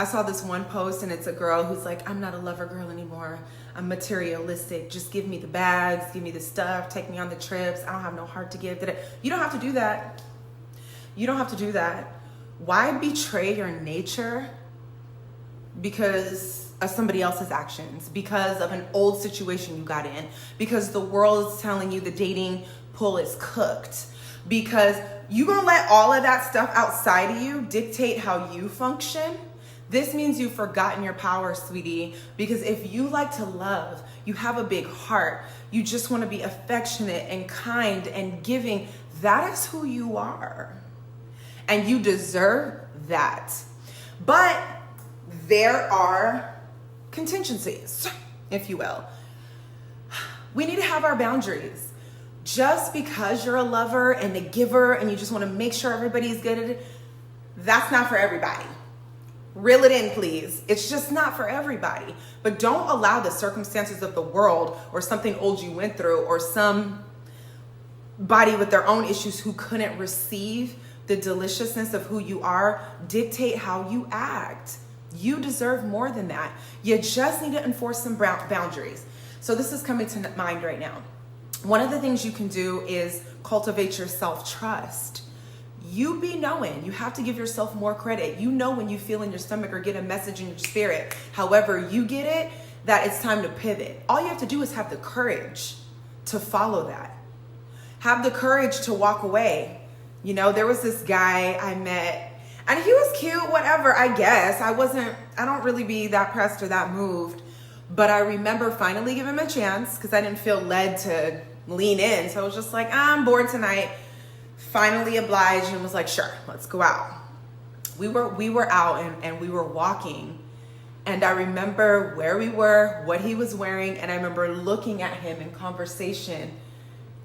I saw this one post and it's a girl who's like, I'm not a lover girl anymore. I'm materialistic. Just give me the bags, give me the stuff, take me on the trips. I don't have no heart to give. You don't have to do that. You don't have to do that. Why betray your nature because of somebody else's actions, because of an old situation you got in, because the world is telling you the dating pool is cooked, because you gonna let all of that stuff outside of you dictate how you function? This means you've forgotten your power, sweetie, because if you like to love, you have a big heart, you just want to be affectionate and kind and giving, that is who you are. And you deserve that. But there are contingencies, if you will. We need to have our boundaries. Just because you're a lover and a giver and you just want to make sure everybody's good at it, that's not for everybody. Reel it in, please. It's just not for everybody. But don't allow the circumstances of the world or something old you went through or somebody with their own issues who couldn't receive the deliciousness of who you are dictate how you act. You deserve more than that. You just need to enforce some boundaries. So this is coming to mind right now. One of the things you can do is cultivate your self-trust. You be knowing. You have to give yourself more credit. You know when you feel in your stomach or get a message in your spirit, however you get it, that it's time to pivot. All you have to do is have the courage to follow that. Have the courage to walk away. You know, there was this guy I met and he was cute, whatever, I guess. I don't really be that pressed or that moved, but I remember finally giving him a chance because I didn't feel led to lean in. So I was just like, I'm bored tonight. Finally obliged and was like, sure, let's go out. We were out and we were walking, and I remember where we were, what he was wearing, and I remember looking at him in conversation,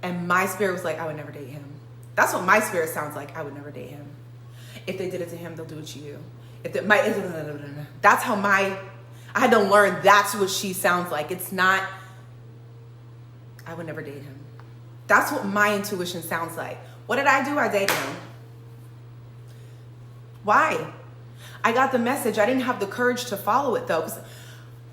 and my spirit was like, I would never date him. That's what my spirit sounds like. I would never date him. If they did it to him, they'll do it to you. That's how I had to learn that's what she sounds like. It's not, I would never date him. That's what my intuition sounds like. What did I do? I dated him. Why? I got the message. I didn't have the courage to follow it though.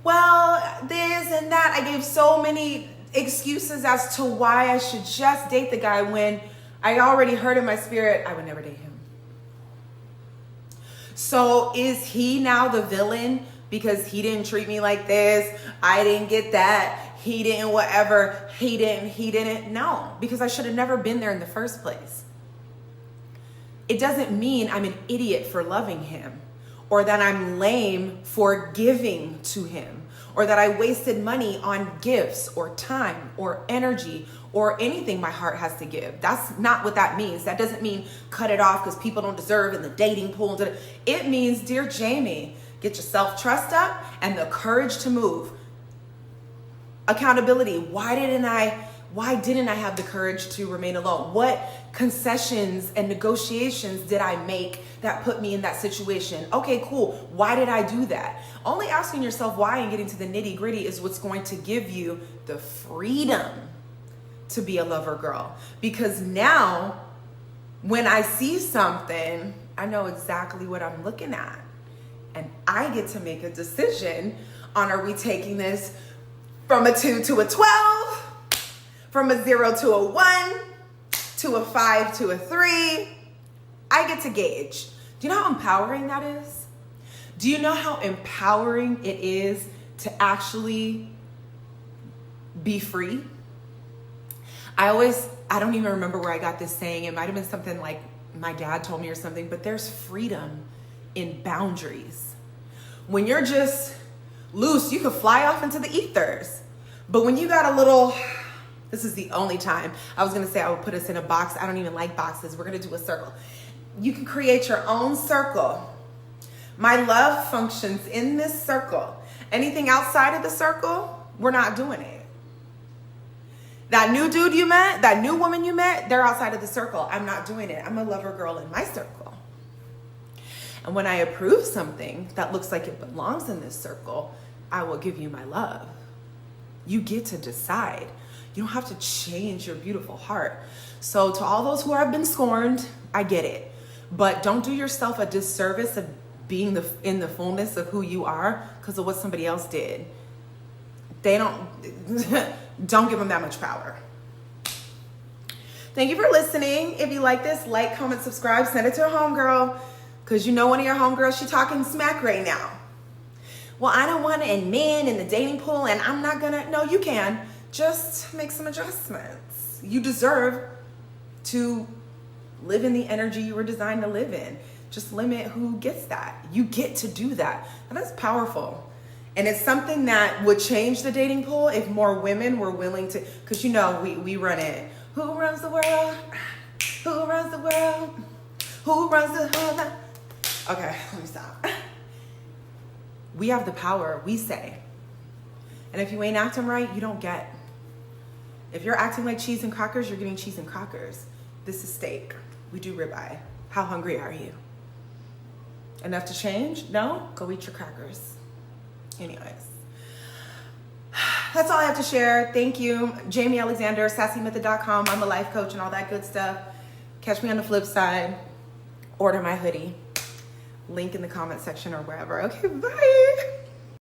Well, this and that. I gave so many excuses as to why I should just date the guy when I already heard in my spirit, I would never date him. So is he now the villain because he didn't treat me like this? I didn't get that. He didn't whatever. He didn't. No, because I should have never been there in the first place. It doesn't mean I'm an idiot for loving him, or that I'm lame for giving to him, or that I wasted money on gifts or time or energy or anything my heart has to give. That's not what that means. That doesn't mean cut it off because people don't deserve in the dating pool. It means, dear Jamie, get your self-trust up and the courage to move. Accountability. Why didn't I have the courage to remain alone? What concessions and negotiations did I make that put me in that situation? Okay, cool. Why did I do that? Only asking yourself why and getting to the nitty gritty is what's going to give you the freedom to be a lover girl. Because now when I see something, I know exactly what I'm looking at. And I get to make a decision on, are we taking this from a 2 to a 12, from a 0 to a 1, to a 5 to a 3. I get to gauge. Do you know how empowering that is? Do you know how empowering it is to actually be free? I don't even remember where I got this saying. It might have been something like my dad told me or something, but there's freedom in boundaries. When you're just loose, you could fly off into the ethers. But when you got a little, this is the only time I was going to say I would put us in a box. I don't even like boxes. We're going to do a circle. You can create your own circle. My love functions in this circle. Anything outside of the circle, we're not doing it. That new dude you met, that new woman you met, they're outside of the circle. I'm not doing it. I'm a lover girl in my circle. And when I approve something that looks like it belongs in this circle, I will give you my love. You get to decide. You don't have to change your beautiful heart. So to all those who have been scorned, I get it. But don't do yourself a disservice of being in the fullness of who you are because of what somebody else did. They don't give them that much power. Thank you for listening. If you like this, like, comment, subscribe, send it to a homegirl, because you know one of your homegirls, she talking smack right now. Well, I don't want to men in the dating pool, and I'm not gonna. No, you can. Just make some adjustments. You deserve to live in the energy you were designed to live in. Just limit who gets that. You get to do that. And that's powerful. And it's something that would change the dating pool if more women were willing to, because you know, we run it. Who runs the world? Who runs the world? Who runs the world? Okay, let me stop. We have the power, we say. And if you ain't acting right, you don't get. If you're acting like cheese and crackers, you're getting cheese and crackers. This is steak. We do ribeye. How hungry are you? Enough to change? No? Go eat your crackers. Anyways. That's all I have to share. Thank you. Jamie Alexander, sassymethod.com. I'm a life coach and all that good stuff. Catch me on the flip side. Order my hoodie. Link in the comment section or wherever. Okay, bye.